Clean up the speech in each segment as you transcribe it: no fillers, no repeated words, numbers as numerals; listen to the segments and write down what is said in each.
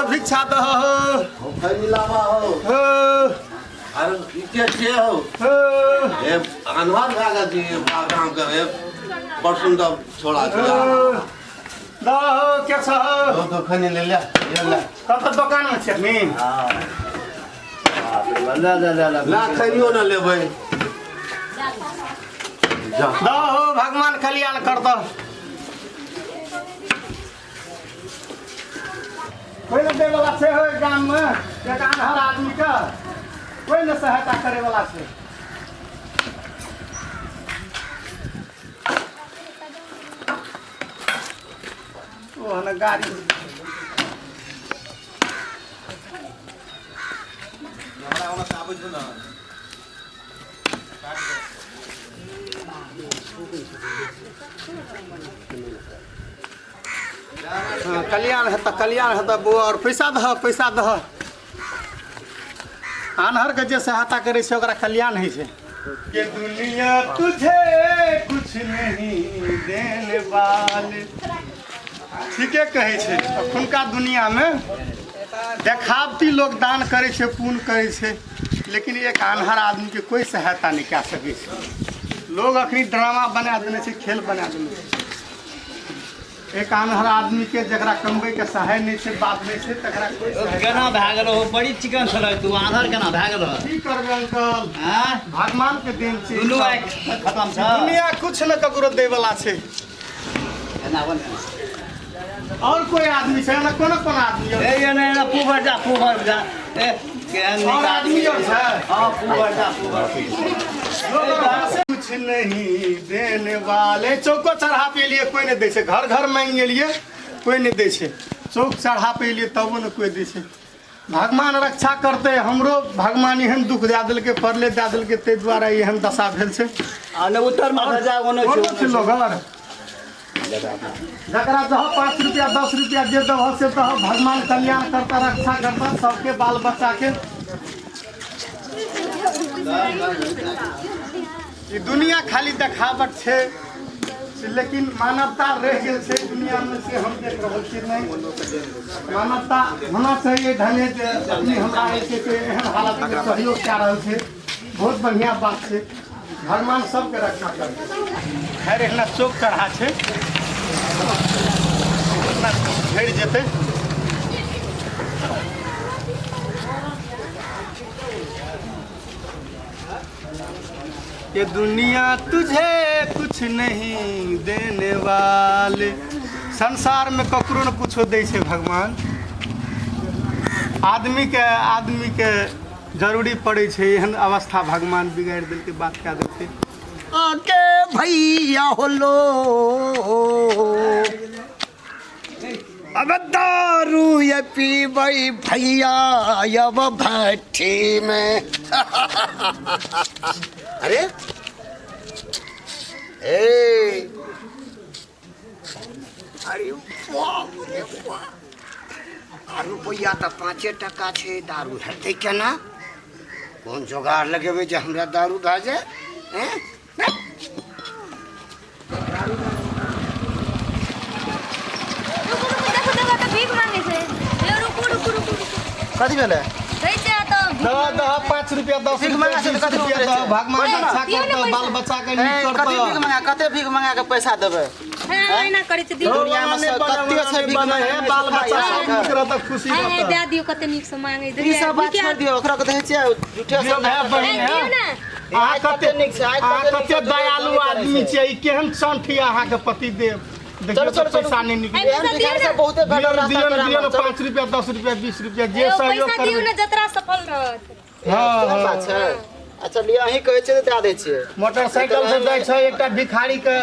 भिक्षा दह अरे के हो ए अनवर भागा जी काम करे परसों तो छोड़ा दह के छ तो खने ले ले कत दुकान में छ नि ला खनियो न लेबै जा दह भगवान कल्याण कर दो कोई न दे वाला छे हो गाम में एक हर आदमी का कोई न सहायता करे वाला छे ओ न गाड़ी कल्याण है तो बुआ और पैसा दह आनहर के जे सहायता करे से ओकरा कल्याण है से कि दुनिया तुझे कुछ नहीं देने वाले ठीके कहे छे अखुनका दुनिया में देखावटी लोग दान करे छे पुण्य करे छे लेकिन एक आनहर आदमी के कोई सहायता नहीं कर सके छे लोग अखनी ड्रामा बना देने छे खेल बना देने छे एक आनहर आदमी के जकरा कमबै के सहाय नहीं छे बात नहीं छे तकरा कोई केना भाग रहो बड़ी चिकन छलै तू आनहर केना भाग रहो की करबे अंकल हां भगवान के देन छे दुनू खत्म छ दुनिया कुछ न ककरो दे वाला छे केना बने और कोई आदमी छे ना कोनो आदमी ए ये ना पुबर जा ए केन और आदमी और छे हां पुबर जा कुछ नहीं देने वाले चौको चढ़ा पे लिए कोई नहीं दे छे घर घर मांग लिए कोई नहीं दे छे चौक चढ़ा पे लिए तब न कोई दे छे भगवान रक्षा करते हमरो भगवान एहन दुख दे दिल के पड़ले दे दिल के ते द्वारा एहन दशा भेल छे आ न उत्तर में जा ओने छे लोग जकरा दह 5 रुपया 10 रुपया जे दह से दह भगवान कल्याण करता रक्षा करता सबके बाल बच्चा के ये दुनिया खाली देखावट छे लेकिन मानवता रह गेल छे दुनिया में से हम देख रहल छी नहीं मानवता होना चाहिए धने जे अपनी हमरा के एहन हालत में सहयोग कर रहल छे बहुत बढ़िया बात छे भगवान सबके रक्षा करते खैर एहना चौक चढ़ा छे भेड़ जेते ये दुनिया तुझे कुछ नहीं देने वाले संसार में ककरो न कुछो दे छे भगवान आदमी के जरूरी पड़े छे एहन अवस्था भगवान बिगाड़ दिल के बात क्या देते आके भैया होलो अब दारू ये पीबई भैया अब भट्टी में अरे ए अरे दारू रुपया तो 5 टका छे दारू हेते केना कौन जोगाड़ लगेबे जे हमरा दारू भए जाए हैं कथि भेले दह 5 रुपया 10 रुपया भगवान रक्षा करता बाल बच्चा के नीक करता कथि भीख मांगा कते भीख मांगा के पैसा देबे ना करे छै दुनिया में से कते से भीख मांगे बाल बच्चा सब नीक रहता खुशी है रहता दे दियो कते नीक से मांगे दे ई सब बात छोड़ दियो ओकरा के देखै छियै झूठे से है बहिन है अहाँ कते दयालु आदमी छै ई केहन संठी अहाँ के पति देव देखियो तो पैसा नहीं निकले बहुत दियो 5 रुपया 10 रुपया 20 रुपया जे सहयोग पैसा दियो करबे ना जतरा सफल रहत हां बात छै अच्छा लिया अहीं कहै छै दे दै छियै मोटरसाइकिल से जाय छै एकटा भिखारी के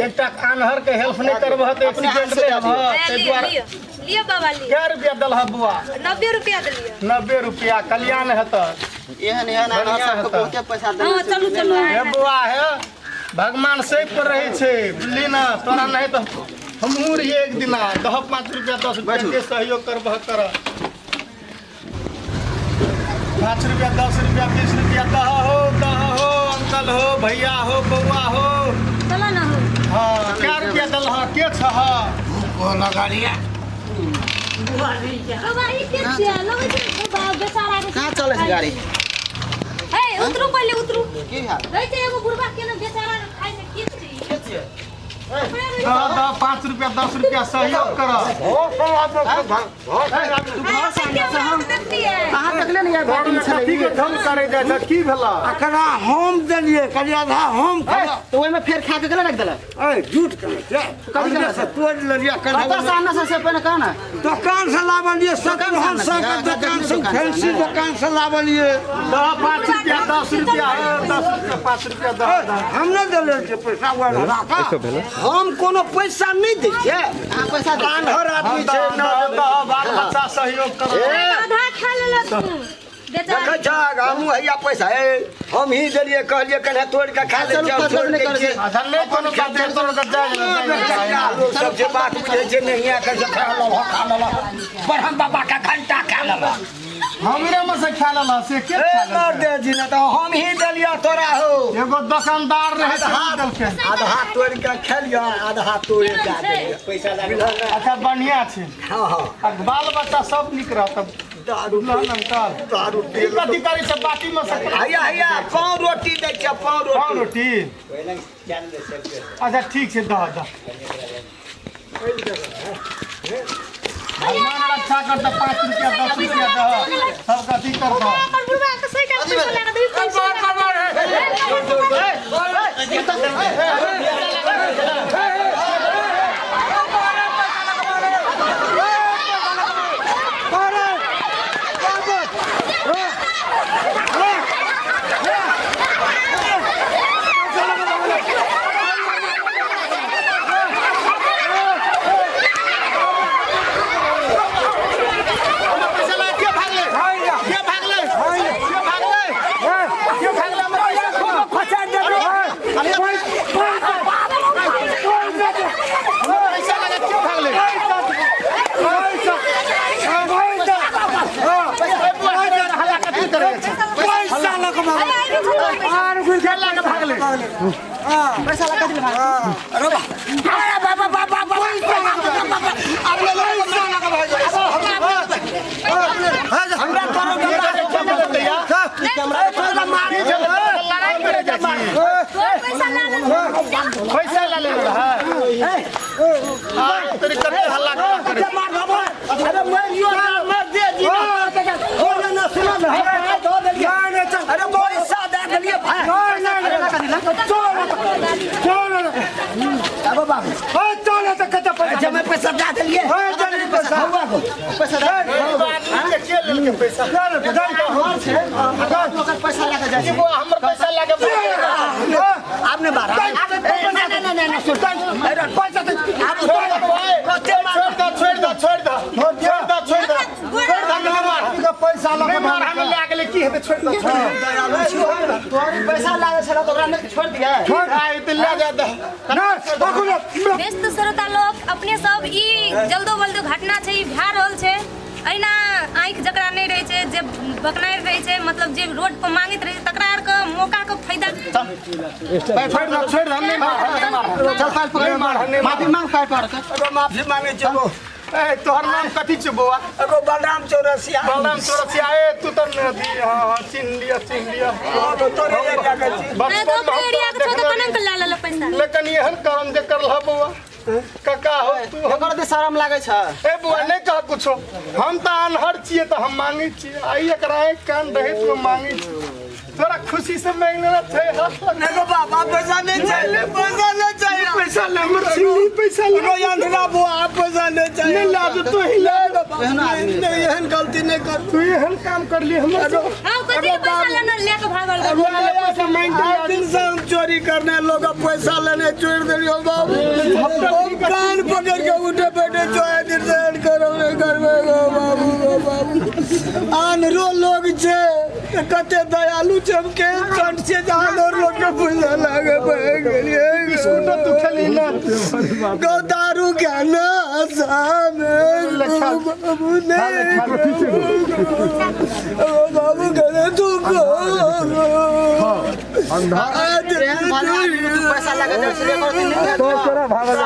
एकटा कान्हर के हेल्प नहीं करबह त एक्सीडेंट में हबह ते द्वारा लियो बाबा लियो क्या रुपया दलह बुआ 90 रुपया दिलियो 90 रुपया कल्याण हेत एहन अनाथ सबके बहुते पैसा दे हां चलू हे बुआ है भगवान सही पर रहे छे बुझली ना तोरा नहीं तो हमहूँ रहिए एक दिन 5 रुपया 10 रुपया के सहयोग करबह कर 5 रुपया 10 रुपया 20 रुपया दह हो को लगा लिया बाबा ई के छिया लगै छै बाबा बेचारा के कहाँ चले छै गाड़ी हे उतरू पहिले उतरू की हाल रहै छै एगो बुढ़बा के न बेचारा खाइ छै के छियै 5 रुपया 10 रुपया सहयोग कर कहाँ तकले नहीं गाड़ी कथी के धम करे जाय छै की भेला अकरा हम देलिए कनी आधा हम तो ओइ में फेर खा के गले रख देला ए झूठ करे छै कनी से तोड़ लेलिए पता सामने से पहले कहा ना दुकान से लावलिए सतमहल से दुकान से फैंसी दुकान से लावलिए 5 रुपया 10 रुपया 10 रुपया 5 रुपया 10 हम न देले छै पैसा वाला हम कोनो पैसा नहीं दै छियै पैसा कान्हर आदमी छै बाल बच्चा सहयोग कर आधा खा लेला तू बेचारा देखै छ हमहू हैया पैसा हम ही देलिए कहलिए कने तोड़ के खा ले छोड़ के अधन नहीं कोनो का देर तोड़ के जाय लोग सब जे बात बुझे छै नहीं है कैसे खा लो पर हम बाबा का घंटा खा लो हमरे में से खा लेला से के खा लेला कर दे जी ना तो हम ही देलिए तोरा हो एगो दुकानदार रहे छै देलके आधा तोड़ के खेलिया आधा तोड़ के देलिए पैसा लागल अच्छा बढ़िया छै हां हां बाल बच्चा सब निक रहत दारू अंकल दारू कथी करे छै बाटी में से हैया हैया पाव रोटी दै छै पाव पाव रोटी रोटी अच्छा ठीक छै दह अच्छा कर 5 रुपया 10 रुपया दह सब कथी कर दह पर बुढ़बा के सही टाइम पैसा लगा दे पैसा पैसा लगा दिले भाई अरे बाबा बाबा बाबा अब ले हमरा करो कैमरा तोरा मारे लड़ाई करे जा पैसा ला ले है तेरे कते हल्ला करे मार बाबा अरे मारियो मार दे जी ना ना सुना ना दो दे अरे पैसा दे दिए भाई लगा दिला चल अब बाबा ओए चल तो कत पैसा मैं पैसा दे दिए ओए जल्दी पैसा हुआ को पैसा दे के लेल के पैसा हां छे अगर पैसा लगा जाए वो हमर पैसा लागे आपने मारा ना सुल्तान अरे पैसा दे आप छोड़ दो पैसा लगे मार हम ले गेले की हेते छोड़ दो पैसा लागे छला तो ओकरा ने छोड़ दिया छोड़ आइ त ले जा दे ना व्यस्त श्रोता लोग अपने सब ई जल्दो बल्दो घटना छै ई भए रहल छै एना आँखि जकरा नहीं रहे छै जे बकनाइ रहे छै मतलब जे रोड पर मांगैत रहे छै तकरा आर के मौका के फायदा छोड़ हम नहीं मार चल पाल पकड़ मार माफी मांग पाल पर अरे माफी मांगे चलो ए तोहर नाम कथी छै बौआ अरे बलराम चौरसिया ए तू त चिन्ह लिया तो तोरे ये क्या कर छी नहीं तो एरिया के छोटा कनन के ला ले पैसा लेकिन एहन काम जे करला बौआ काका हो तू ओकर दे शरम लागे छ ए बुआ नहीं कह कुछो हम त अनहर छिए त हम मांगे छी आई एकरा एक कान रहे तो मांगे छी थोड़ा खुशी से मांगना छै देखो बाबा पैसा नहीं चाहिए पैसा ले हमर सिंगी पैसा ले रो अंधरा बुआ आप पैसा नहीं चाहिए नहीं ला दे तो ही ले नहीं एहन गलती नहीं कर तू एहन काम कर ली हमर हां कथि के पैसा लेना लेके भागल पैसा मांग हर दिन से हम चोरी करने लोग पैसा लेने छोड़ दियो बाबू हम कान पकड़ के उठे बैठे जो है दिन से करो घर में गो बाबू आनरो लोग छे कते दयालु चमके कंठ से जहां और लोग के पैसा लागे भाग गेलिए बिस्कुट तू खेली ना गो दारू के सामने बाबू ने बाबू करे तू को आज एहन भले आदमी तू पैसा लगा दे इसलिए करते नहीं तो तेरा भागल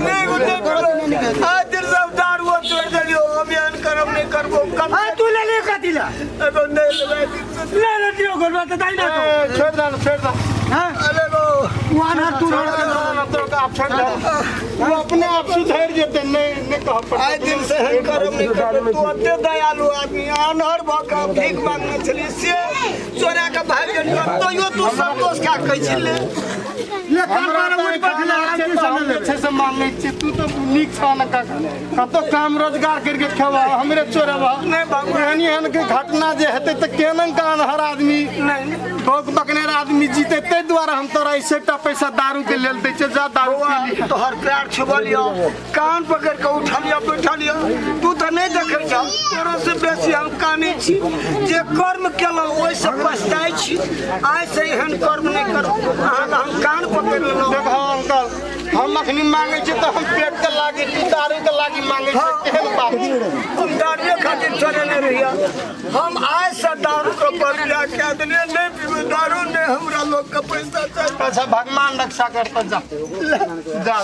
नहीं उठे आज सब दारू छोड़ दियो अभियान करब नहीं करबो कब तू ले ले कतिला अब नहीं ले दियो गलबा त दाई ना छोड़ दो हां अरे गो वान हर तू तो आप छोड़ दो वो अपने आप सुधर जेते नहीं कह पर आज दिन से हम करब नहीं करब तू अते दयालु आदमी अनहर भका भीख मांगने छली से चोरा के भाग गेलियो तो यो तू सब दोस्त का कहै छिले ले कामर उठ पखला अच्छे से मान ले तू तो नीक छ न का तो काम रोजगार करके खेवा हमरे चोरवा नहीं बाबू एहन एहन के घटना जे हेते त केनन कान हर आदमी नहीं भोग बकनेर आदमी जीते ते द्वारा हम तोरा ऐसे टा पैसा दारू के लेल दै छै जा दारू पी ली तो हर पैर छुबलियो कान पकड़ के उठलियो बैठलियो तू तो नहीं देखे छ तोरा से बेसी हम कानी छी जे कर्म केलो ओइ से पछताई छी आइ से एहन कर्म नहीं करो अहाँ हम कान पकड़ लेलो देखो अंकल हम अखनी मांगे छी तो हम पेट के लागी दारू के लागी मांगे छी केहन बात हम दारू खातिर चले नहीं रहिया हम आज से दारू को बदला के देने नहीं पीबे दारू ने हमरा लोग का पैसा चाहिए अच्छा भगवान रक्षा करता जा जा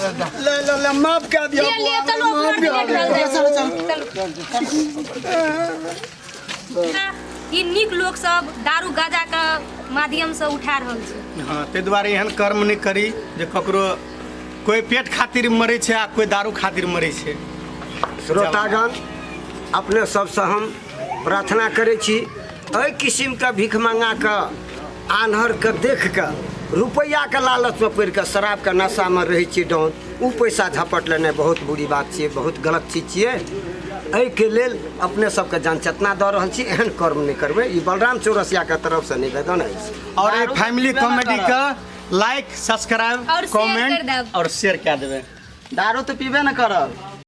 ले ले ले माफ कर दिया ले चलो ई नीक लोग सब दारू गाजा के माध्यम से उठा रहल छै हाँ ते दुआरे एहन कर्म नहीं करी जे ककरो कोई पेट खातिर मरे छै आ कोई दारू खातिर मरे छै श्रोतागण अपने सबसे हम प्रार्थना करे छी एहि किस्म के भीख मांगा के आन्हर के देख के रुपैया के लालच में पड़ के शराब के नशा में रहे छी डाउन उ पैसा झपट लेने बहुत बुरी बात छियै बहुत गलत चीज छियै एहि के लेल अपने सबके जान चेतना दऽ रहल छी एहन कर्म नहीं करबै ई बलराम चौरसिया के तरफ से निवेदन अछि और एक फैमिली कॉमेडी का लाइक सब्सक्राइब और शेयर कर कमेंट देब। और शेयर क्या देवे दारू तो पीबे न करब